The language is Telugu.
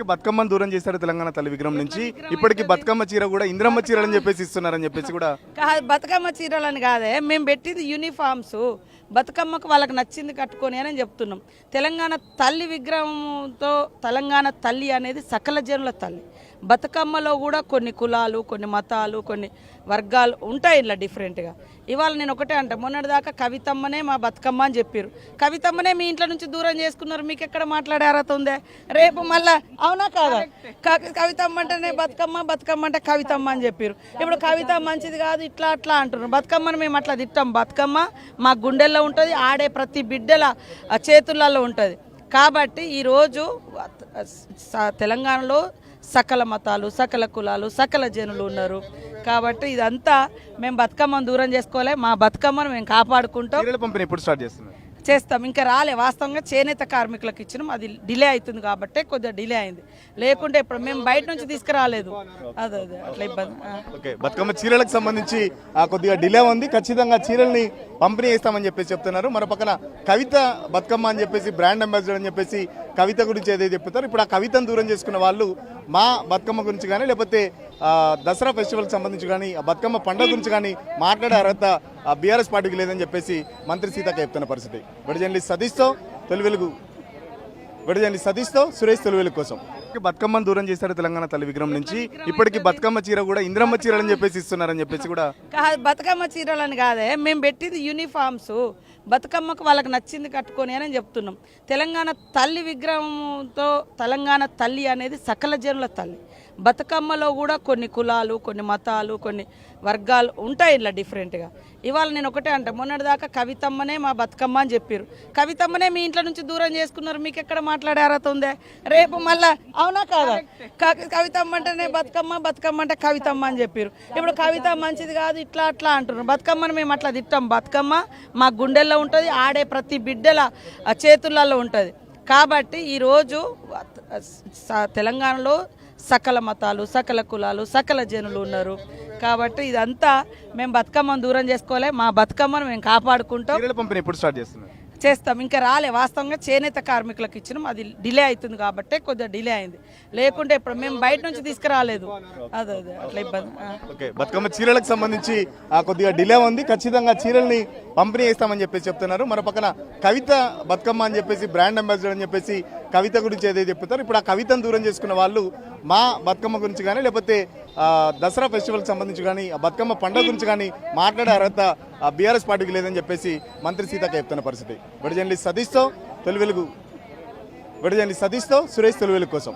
బతుకమ్మను దూరం చేశారు తెలంగాణ తల్లి విగ్రహం నుంచి. ఇప్పటికి బతుకమ్మ చీర కూడా ఇంద్రమ్మ చీరలని చెప్పేసి ఇస్తున్నారని చెప్పేసి కూడా బతుకమ్మ చీరలని కాదే, మేము పెట్టింది యూనిఫామ్స్. బతుకమ్మకు వాళ్ళకి నచ్చింది కట్టుకొని అని చెప్తున్నాం. తెలంగాణ తల్లి విగ్రహంతో తెలంగాణ తల్లి అనేది సకల జనుల తల్లి. బతుకమ్మలో కూడా కొన్ని కులాలు, కొన్ని మతాలు, కొన్ని వర్గాలు ఉంటాయి ఇలా డిఫరెంట్గా. ఇవాళ నేను ఒకటే అంట, మొన్నటిదాకా కవితమ్మనే మా బతుకమ్మ అని చెప్పారు. కవితమ్మనే మీ ఇంట్లో నుంచి దూరం చేసుకున్నారు, మీకు ఎక్కడ మాట్లాడే అర్హత ఉందే? రేపు మళ్ళా అవునా కాదా? కవితమ్మ అంటేనే బతుకమ్మ, బతుకమ్మ అంటే కవితమ్మ అని చెప్పారు. ఇప్పుడు కవిత మంచిది కాదు ఇట్లా అట్లా అంటున్నారు. బతుకమ్మని మేము అట్లా తిట్టాం. బతుకమ్మ మా గుండెల్లో ఉంటుంది, ఆడే ప్రతి బిడ్డల చేతులలో ఉంటుంది. కాబట్టి ఈరోజు తెలంగాణలో సకల మతాలు, సకల కులాలు, సకల జనులు ఉన్నారు. కాబట్టి ఇదంతా మేము బతుకమ్మను దూరం చేసుకోలే, మా బతుకమ్మను మేము కాపాడుకుంటాం. చీరల పంపిణీ ఎప్పుడు స్టార్ట్ చేస్తున్నారు? చేస్తాం. ఇంకా రాలే, వాస్తవంగా చేనేత కార్మికులకు ఇచ్చినాం. అది డిలే అవుతుంది కాబట్టి కొద్దిగా డిలే అయింది. లేకుంటే ఇప్పుడు మేము బయట నుంచి తీసుకురాలేదు. అదే అట్లా ఇబ్బంది. ఓకే, బతుకమ్మ చీరలకు సంబంధించి కొద్దిగా డిలే ఉంది. ఖచ్చితంగా చీరల్ని పంపిణీ చేస్తామని చెప్పేసి చెప్తున్నారు. మరో పక్కన కవిత బతుకమ్మ అని చెప్పేసి బ్రాండ్ అంబాసిడర్ అని చెప్పేసి కవిత గురించి ఏదైతే చెప్తారు, ఇప్పుడు ఆ కవితను దూరం చేసుకున్న వాళ్ళు మా బతుకమ్మ గురించి కానీ లేకపోతే దసరా ఫెస్టివల్కి సంబంధించి కానీ బతుకమ్మ పండుగ గురించి కానీ మాట్లాడే అర్హత బీఆర్ఎస్ పార్టీకి లేదని చెప్పేసి మంత్రి సీతక్క చెప్తున్న పరిస్థితి. విడజండి సతీష్తో తొలి వెలుగు, విడజండి సతీష్తో సురేష్ తొలి వెలుగు కోసం. బతుకమ్మను దూరం చేశారు తెలంగాణ తల్లి విగ్రహం నుంచి. ఇప్పటికి బతుకమ్మ చీర కూడా ఇంద్రమ్మ చీరలని చెప్పేసి ఇస్తున్నారని చెప్పేసి కూడా బతుకమ్మ చీరలని కాదే, మేము పెట్టింది యూనిఫామ్స్. బతుకమ్మకు వాళ్ళకి నచ్చింది కట్టుకొని అని చెప్తున్నాం. తెలంగాణ తల్లి విగ్రహంతో తెలంగాణ తల్లి అనేది సకల జనుల తల్లి. బతుకమ్మలో కూడా కొన్ని కులాలు, కొన్ని మతాలు, కొన్ని వర్గాలు ఉంటాయి ఇలా డిఫరెంట్గా. ఇవాళ నేను ఒకటే అంట, మొన్నటిదాకా కవితమ్మనే మా బతుకమ్మ అని చెప్పారు. కవితమ్మనే మీ ఇంట్లో నుంచి దూరం చేసుకున్నారు, మీకు ఎక్కడ మాట్లాడే అర్హత ఉందే? రేపు మళ్ళా అవునా కాదా? కవితమ్మ అంటేనే బతుకమ్మ, బతుకమ్మ అంటే కవితమ్మ అని చెప్పారు. ఇప్పుడు కవిత మంచిది కాదు ఇట్లా అట్లా అంటున్నారు. బతుకమ్మని మేము అట్లా తిట్టాం. బతుకమ్మ మా గుండెల్లో ఉంటుంది, ఆడే ప్రతి బిడ్డల చేతులలో ఉంటుంది. కాబట్టి ఈరోజు తెలంగాణలో సకల మతాలు, సకల కులాలు, సకల జనులు ఉన్నారు. కాబట్టి ఇదంతా మేము బతుకమ్మను దూరం చేసుకోలే, మా బతుకమ్మను మేము కాపాడుకుంటాం. చీరల పంపిణీ ఎప్పుడు స్టార్ట్ చేస్తున్నారు? చేస్తాం. ఇంకా రాలే, వాస్తవంగా చేనేత కార్మికులకు ఇచ్చినాం. అది డిలే అవుతుంది కాబట్టి కొద్దిగా డిలే అయింది. లేకుంటే ఇప్పుడు మేము బయట నుంచి తీసుకురాలేదు. అదే అట్లా ఇబ్బంది. ఓకే, బతుకమ్మ చీరలకు సంబంధించి కొద్దిగా డిలే ఉంది. ఖచ్చితంగా చీరల్ని పంపిణీ చేస్తామని చెప్పేసి చెప్తున్నారు. మరో పక్కన కవిత బతుకమ్మ అని చెప్పేసి బ్రాండ్ అంబాసిడర్ అని చెప్పేసి కవిత గురించి ఏదైతే చెప్తారు, ఇప్పుడు ఆ కవితను దూరం చేసుకున్న వాళ్ళు మా బతుకమ్మ గురించి కానీ లేకపోతే దసరా ఫెస్టివల్కి సంబంధించి కానీ బతుకమ్మ పండుగ గురించి కానీ మాట్లాడే అర్హత బీఆర్ఎస్ పార్టీకి లేదని చెప్పేసి మంత్రి సీతక్క చెప్తున్న పరిస్థితి. విడజండి సతీష్తో తొలి వెలుగు, విడజండి సతీష్తో సురేష్ తొలి వెలుగు కోసం.